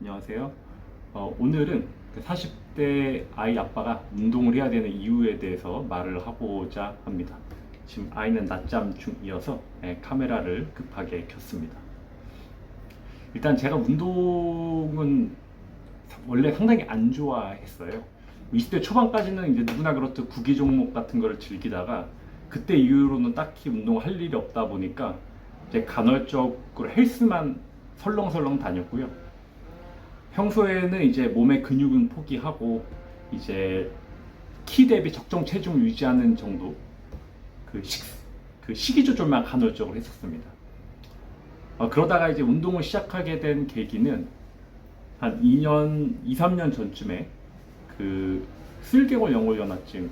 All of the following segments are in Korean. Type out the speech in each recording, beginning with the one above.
안녕하세요. 오늘은 40대 아이 아빠가 운동을 해야 되는 이유에 대해서 말을 하고자 합니다. 지금 아이는 낮잠 중이어서 카메라를 급하게 켰습니다. 일단 제가 운동은 원래 상당히 안 좋아했어요. 20대 초반까지는 이제 누구나 그렇듯 구기 종목 같은 거를 즐기다가 그때 이후로는 딱히 운동을 할 일이 없다 보니까 이제 간헐적으로 헬스만 설렁설렁 다녔고요. 평소에는 이제 몸의 근육은 포기하고 이제 키 대비 적정 체중을 유지하는 정도 그, 식, 그 식이 조절만 간헐적으로 했었습니다. 그러다가 이제 운동을 시작하게 된 계기는 한 2년, 2, 3년 전쯤에 그 슬개골 영골연화증을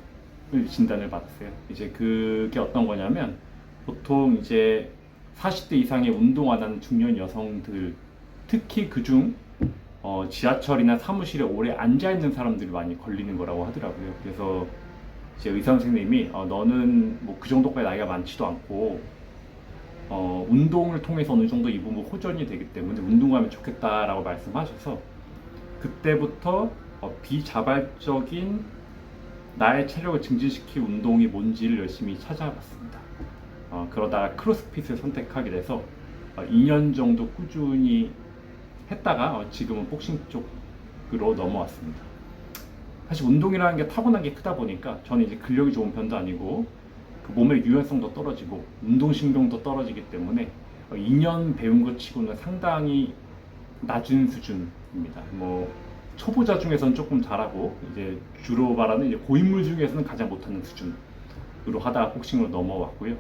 진단을 받았어요. 이제 그게 어떤 거냐면 보통 이제 40대 이상의 운동 안 하는 중년 여성들, 특히 그중 지하철이나 사무실에 오래 앉아 있는 사람들이 많이 걸리는 거라고 하더라고요. 그래서 제 의사 선생님이 너는 뭐 그 정도까지 나이가 많지도 않고 운동을 통해서 어느 정도 이 부분 호전이 되기 때문에 운동하면 좋겠다라고 말씀하셔서 그때부터 비자발적인 나의 체력을 증진시킬 운동이 뭔지를 열심히 찾아봤습니다. 그러다가 크로스핏을 선택하게 돼서 2년 정도 꾸준히 했다가 지금은 복싱 쪽으로 넘어왔습니다. 사실 운동이라는 게 타고난 게 크다 보니까 저는 이제 근력이 좋은 편도 아니고 그 몸의 유연성도 떨어지고 운동신경도 떨어지기 때문에 2년 배운 것 치고는 상당히 낮은 수준입니다. 뭐 초보자 중에서는 조금 잘하고 이제 주로 말하는 이제 고인물 중에서는 가장 못하는 수준으로 하다가 복싱으로 넘어왔고요.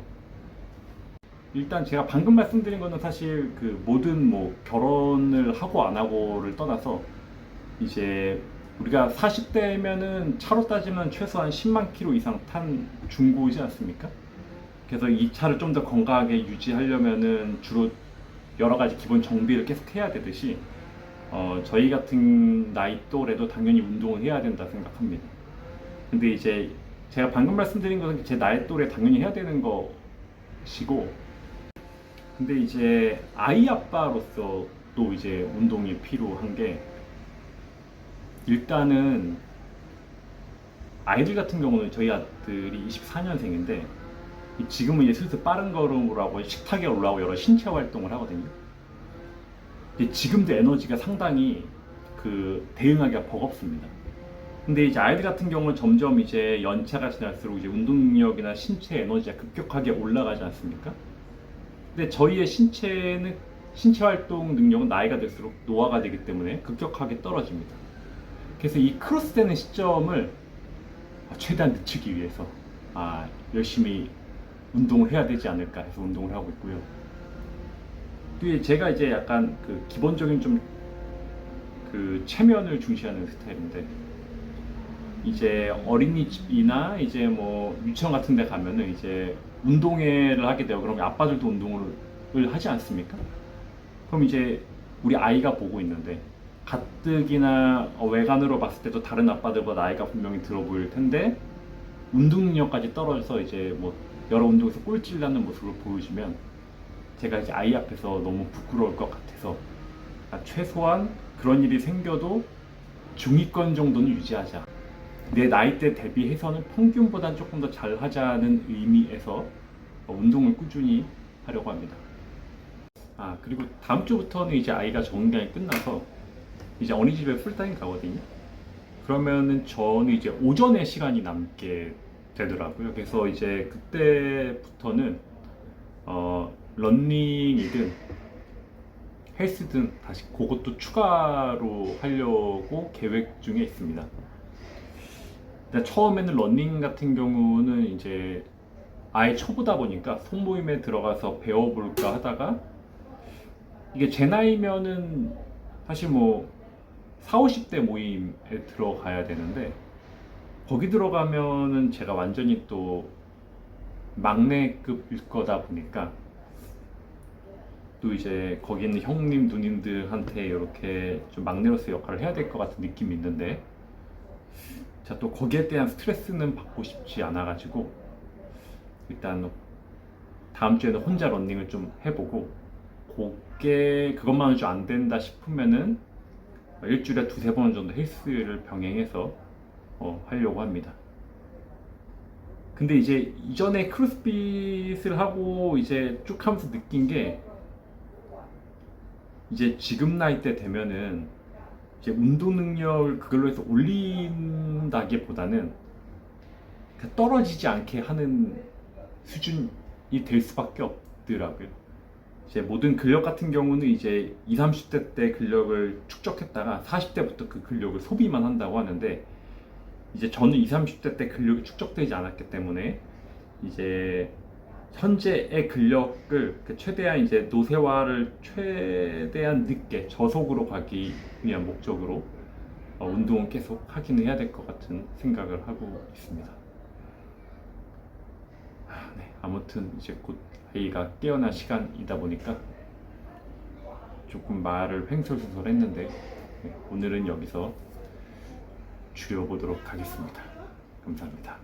일단 제가 방금 말씀드린 거는 사실 그 모든 뭐 결혼을 하고 안 하고를 떠나서 이제 우리가 40대면은 차로 따지면 최소한 10만 킬로 이상 탄 중고이지 않습니까? 그래서 이 차를 좀 더 건강하게 유지하려면은 주로 여러 가지 기본 정비를 계속 해야 되듯이 저희 같은 나이 또래도 당연히 운동을 해야 된다 생각합니다. 근데 이제 제가 방금 말씀드린 것은 제 나이 또래 당연히 해야 되는 것이고 근데 이제 아이 아빠로서 또 이제 운동이 필요한 게 일단은 아이들 같은 경우는 저희 아들이 24년생인데 지금은 이제 슬슬 빠른 걸음으로 하고 식탁에 올라오고 여러 신체 활동을 하거든요. 근데 지금도 에너지가 상당히 그 대응하기가 버겁습니다. 근데 이제 아이들 같은 경우는 점점 이제 연차가 지날수록 이제 운동 능력이나 신체 에너지가 급격하게 올라가지 않습니까? 근데 저희의 신체 활동 능력은 나이가 들수록 노화가 되기 때문에 급격하게 떨어집니다. 그래서 이 크로스되는 시점을 최대한 늦추기 위해서 열심히 운동을 해야 되지 않을까 해서 운동을 하고 있고요. 또 제가 이제 약간 그 기본적인 좀 그 체면을 중시하는 스타일인데 이제 어린이집이나 이제 뭐 유치원 같은 데 가면은 이제 운동회를 하게 돼요. 그럼 아빠들도 운동을 하지 않습니까? 그럼 이제 우리 아이가 보고 있는데 가뜩이나 외관으로 봤을 때도 다른 아빠들보다 나이가 분명히 들어 보일 텐데 운동 능력까지 떨어져서 이제 뭐 여러 운동에서 꼴찌를 하는 모습을 보여주면 제가 이제 아이 앞에서 너무 부끄러울 것 같아서 최소한 그런 일이 생겨도 중위권 정도는 유지하자. 내 나이대 대비해서는 평균보다 조금 더 잘하자는 의미에서 운동을 꾸준히 하려고 합니다. 그리고 다음 주부터는 이제 아이가 적응이 끝나서 이제 어린이집에 풀타임 가거든요. 그러면은 저는 이제 오전에 시간이 남게 되더라고요. 그래서 이제 그때부터는 런닝이든 헬스든 다시 그것도 추가로 하려고 계획 중에 있습니다. 처음에는 러닝 같은 경우는 이제 아예 초보다 보니까 소모임에 들어가서 배워볼까 하다가 이게 제 나이면은 사실 뭐 4, 50대 모임에 들어가야 되는데 거기 들어가면은 제가 완전히 또 막내급일 거다 보니까 또 이제 거기 있는 형님, 누님들한테 이렇게 좀 막내로서 역할을 해야 될 것 같은 느낌이 있는데 제가 또 거기에 대한 스트레스는 받고 싶지 않아가지고 일단 다음 주에는 혼자 러닝을 좀 해보고 그것만은 좀 안 된다 싶으면은 일주일에 두세 번 정도 헬스를 병행해서 하려고 합니다. 근데 이제 이전에 크로스핏을 하고 이제 쭉 하면서 느낀 게, 이제 지금 나이 때 되면은 이제 운동 능력을 그걸로 해서 올린다기보다는 그냥 떨어지지 않게 하는 수준이 될 수밖에 없더라고요. 이제 모든 근력 같은 경우는 이제 20, 30대 때 근력을 축적했다가 40대부터 그 근력을 소비만 한다고 하는데, 이제 저는 20, 30대 때 근력이 축적되지 않았기 때문에 이제 현재의 근력을 최대한 이제 노쇠화를 최대한 늦게 저속으로 가기 위한 목적으로 운동은 계속 하기는 해야 될 것 같은 생각을 하고 있습니다. 네, 아무튼 이제 곧 아이가 깨어날 시간이다 보니까 조금 말을 횡설수설했는데, 네, 오늘은 여기서 줄여보도록 하겠습니다. 감사합니다.